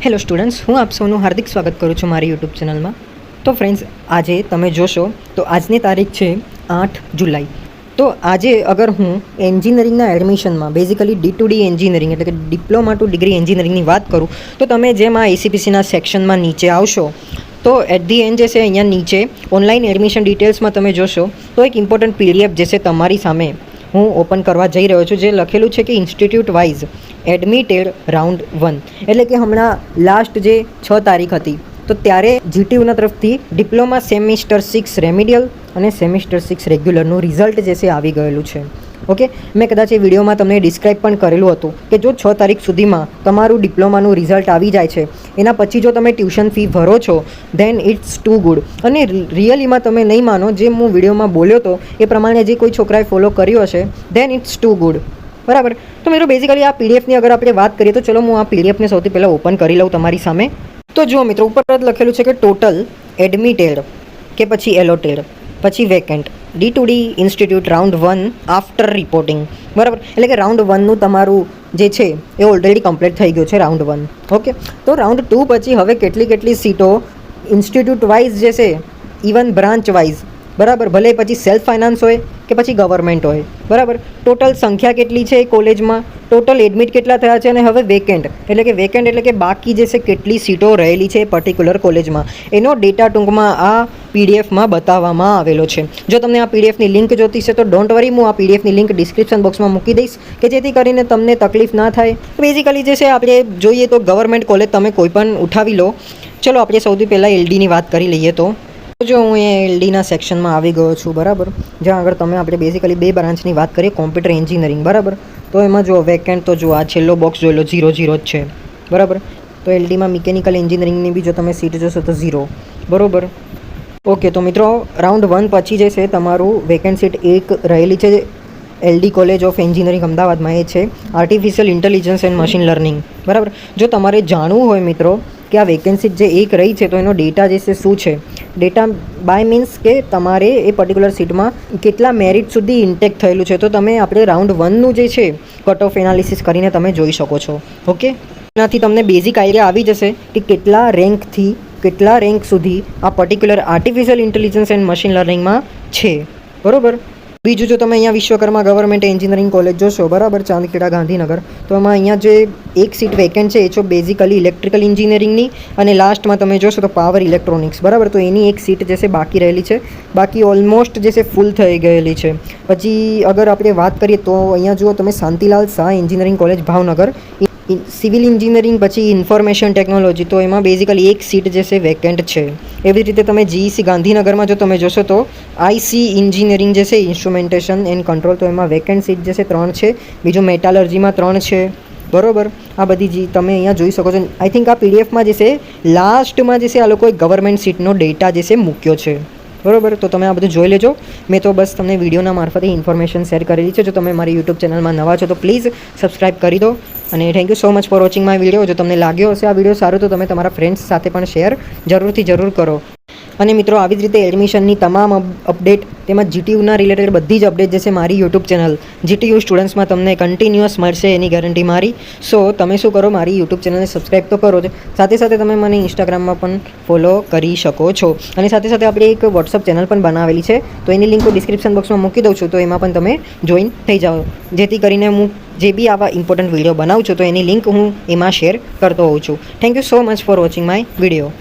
Hello students, હું આપ સૌનું હાર્દિક સ્વાગત કરું છું મારી યુટ્યુબ ચેનલમાં. તો ફ્રેન્ડ્સ, આજે તમે જોશો તો આજની તારીખ છે 8 જુલાઈ. તો આજે અગર હું એન્જિનિયરિંગના એડમિશનમાં બેઝિકલી D2D એન્જિનિયરિંગ એટલે કે ડિપ્લોમા ટુ ડિગ્રી એન્જિનિયરિંગની વાત કરું તો તમે જેમ આ ACPCના સેક્શનમાં નીચે આવશો તો એટ ધી એન્ડ જે છે અહીંયા નીચે ઓનલાઈન એડમિશન ડિટેલ્સમાં તમે જોશો તો એક ઇમ્પોર્ટન્ટ PDF જે છે તમારી સામે હું ઓપન કરવા જઈ રહ્યો છું, જે લખેલું છે કે ઇન્સ્ટિટ્યૂટ વાઇઝ એડમિટેડ રાઉન્ડ 1 એટલે કે હમણાં લાસ્ટ જે 6 તારીખ હતી તો ત્યારે GTUના તરફથી ડિપ્લોમા સેમિસ્ટર 6 રેમિડિયલ અને સેમિસ્ટર 6 રેગ્યુલરનું રિઝલ્ટ જે છે આવી ગયેલું છે. ઓકે, મેં કદાચ એ વિડીયોમાં તમને ડિસ્ક્રાઇબ પણ કરેલું હતું કે જો 6 તારીખ સુધીમાં તમારું ડિપ્લોમાનું રિઝલ્ટ આવી જાય છે, એના પછી જો તમે ટ્યુશન ફી ભરો છો ધેન ઇટ્સ ટુ ગુડ. અને રિયલીમાં તમે નહીં માનો, જે હું વિડીયોમાં બોલ્યો હતો એ પ્રમાણે જે કોઈ છોકરાએ ફોલો કર્યો હશે ધેન ઇટ્સ ટુ ગુડ. બરાબર. તો મિત્રો બેઝિકલી આ PDFની અગર આપણે વાત કરીએ તો ચલો હું આ PDFને સૌથી પહેલાં ઓપન કરી લઉં તમારી સામે. તો જુઓ મિત્રો, ઉપર જ લખેલું છે કે ટોટલ એડમિટેડ કે પછી એલોટેડ પછી vacant D2D institute round 1 after reporting. બરાબર, એટલે કે રાઉન્ડ 1નું તમારું જે છે એ ઓલરેડી કમ્પ્લીટ થઈ ગયું છે રાઉન્ડ 1. ઓકે, તો રાઉન્ડ 2 પછી હવે કેટલી સીટો ઇન્સ્ટિટ્યૂટ વાઇઝ જે છે, ઇવન બ્રાન્ચ વાઇઝ, બરાબર, ભલે પછી સેલ્ફ ફાઇનાન્સ હોય કે પછી ગવર્મેન્ટ હોય, બરાબર, ટોટલ સંખ્યા કેટલી છે કોલેજમાં, ટોટલ એડમિટ કેટલા થયા છે, અને હવે વેકેન્ટ એટલે કે બાકી જે છે કેટલી સીટો રહેલી છે પર્ટિક્યુલર કોલેજમાં, એનો ડેટા ટૂંકમાં આ PDFમાં બતાવવામાં આવેલો છે. જો તમને આ PDFની લિંક જોતી છે તો ડોન્ટ વરી, હું આ PDFની લિંક ડિસ્ક્રિપ્શન બોક્સમાં મૂકી દઈશ કે જેથી કરીને તમને તકલીફ ના થાય. બેઝિકલી જે છે આપણે જોઈએ તો ગવર્મેન્ટ કોલેજ તમે કોઈ પણ ઉઠાવી લો. ચલો આપણે સૌથી પહેલાં LDની વાત કરી લઈએ. તો જો હું એ LDના સેક્શનમાં આવી ગયો છું, બરાબર, જ્યાં આગળ તમે આપણે બેઝિકલી 2 બ્રાન્ચની વાત કરીએ, કોમ્પ્યુટર એન્જિનિયરિંગ, બરાબર. તો એમાં જો વેકેન્ટ તો જો આ છેલ્લો બોક્સ જોઈ લો 0 0 જ છે, બરાબર. તો LDમાં મિકેનિકલ એન્જિનિયરિંગની બી જો તમે સીટ જોશો તો 0, બરાબર. ઓકે, તો મિત્રો રાઉન્ડ 1 પછી જે છે તમારું વેકેન્ટ સીટ એક રહેલી છે LD કોલેજ ઓફ એન્જિનિયરિંગ અમદાવાદમાં, એ છે artificial intelligence and machine learning, બરાબર. જો તમારે જાણવું હોય મિત્રો કે આ વેકેન્સી જે એક રહી છે તો એનો ડેટા જે છે શું છે, ડેટા બાય મીન્સ કે તમારે એ પર્ટિક્યુલર સીટમાં કેટલા મેરિટ સુધી ઇન્ટેક થયેલું છે, તો તમે આપણે રાઉન્ડ 1નું જે છે કટ ઓફ એનાલિસિસ કરીને તમે જોઈ શકો છો. ઓકે, એનાથી તમને બેઝિક આઈડિયા આવી જશે કે કેટલા રેન્કથી કેટલા રેન્ક સુધી આ particular artificial intelligence and machine લર્નિંગમાં છે, બરાબર. બીજું જો તમે અહીંયા વિશ્વકર્મા ગવર્મેન્ટ એન્જિનિયરિંગ કોલેજ જોશો, બરાબર, ચાંદખેડા ગાંધીનગર, તો એમાં અહીંયા જે એક સીટ વેકેન્ટ છે એ છે બેઝિકલી ઇલેક્ટ્રિકલ એન્જિનિયરિંગની, અને લાસ્ટમાં તમે જોશો તો પાવર ઇલેક્ટ્રોનિક્સ, બરાબર. તો એની એક સીટ જે છે બાકી રહેલી છે, બાકી ઓલમોસ્ટ જે છે ફૂલ થઈ ગયેલી છે. પછી અગર આપણે વાત કરીએ તો અહીંયા જુઓ તમે Shantilal Shah engineering college Bhavnagar, civil engineering પછી ઇન્ફોર્મેશન ટેકનોલોજી, તો એમાં બેઝિકલી એક સીટ જે છે વેકેન્ટ છે. એવી જ રીતે તમે GEC ગાંધીનગરમાં જો તમે જોશો તો IC એન્જિનિયરિંગ જે છે ઇન્સ્ટ્રુમેન્ટેશન એન્ડ કંટ્રોલ, તો એમાં વેકેન્ટ સીટ જે છે 3 છે. બીજું મેટાલર્જીમાં 3 છે, બરાબર. આ બધી તમે અહીંયા જોઈ શકો છો. આઈ થિંક આ PDFમાં જે છે લાસ્ટમાં જે છે આ લોકોએ ગવર્મેન્ટ સીટનો ડેટા જે છે મૂક્યો છે, બરાબર. તો તમે આ બધું જોઈ લેજો. મેં તો બસ તમને વિડીયોના મારફતે ઇન્ફોર્મેશન શેર કરેલી છે. જો તમે મારી યુટ્યુબ ચેનલમાં નવા છો તો પ્લીઝ સબસ્ક્રાઇબ કરી દો. અને thank you so much for watching my video. જો તમને લાગ્યો હશે આ વિડીયો સારો તો તમે તમારા ફ્રેન્ડ્સ સાથે પણ શેર જરૂર કરો. અને મિત્રો આવી જ રીતે એડમિશનની તમામ અપડેટ તેમજ GTUના રિલેટેડ બધી જ અપડેટ જે છે મારી યુટ્યુબ ચેનલ GTU સ્ટુડન્ટ્સમાં તમને કન્ટિન્યુઅસ મળશે, એની ગેરંટી મારી. સો તમે શું કરો, મારી યુટ્યુબ ચેનલને સબસ્ક્રાઈબ તો કરો જ, સાથે તમે મને ઇન્સ્ટાગ્રામમાં પણ ફોલો કરી શકો છો. અને સાથે આપણે એક વોટ્સઅપ ચેનલ પણ બનાવેલી છે, તો એની લિંક હું ડિસ્ક્રિપ્શન બોક્સમાં મૂકી દઉં છું, તો એમાં પણ તમે જોઈન થઈ જાઓ, જેથી કરીને હું જે બી આવા ઇમ્પોર્ટન્ટ વિડીયો બનાવું છું તો એની લિંક હું એમાં શેર કરતો હોઉં છું. Thank you so much for watching my video.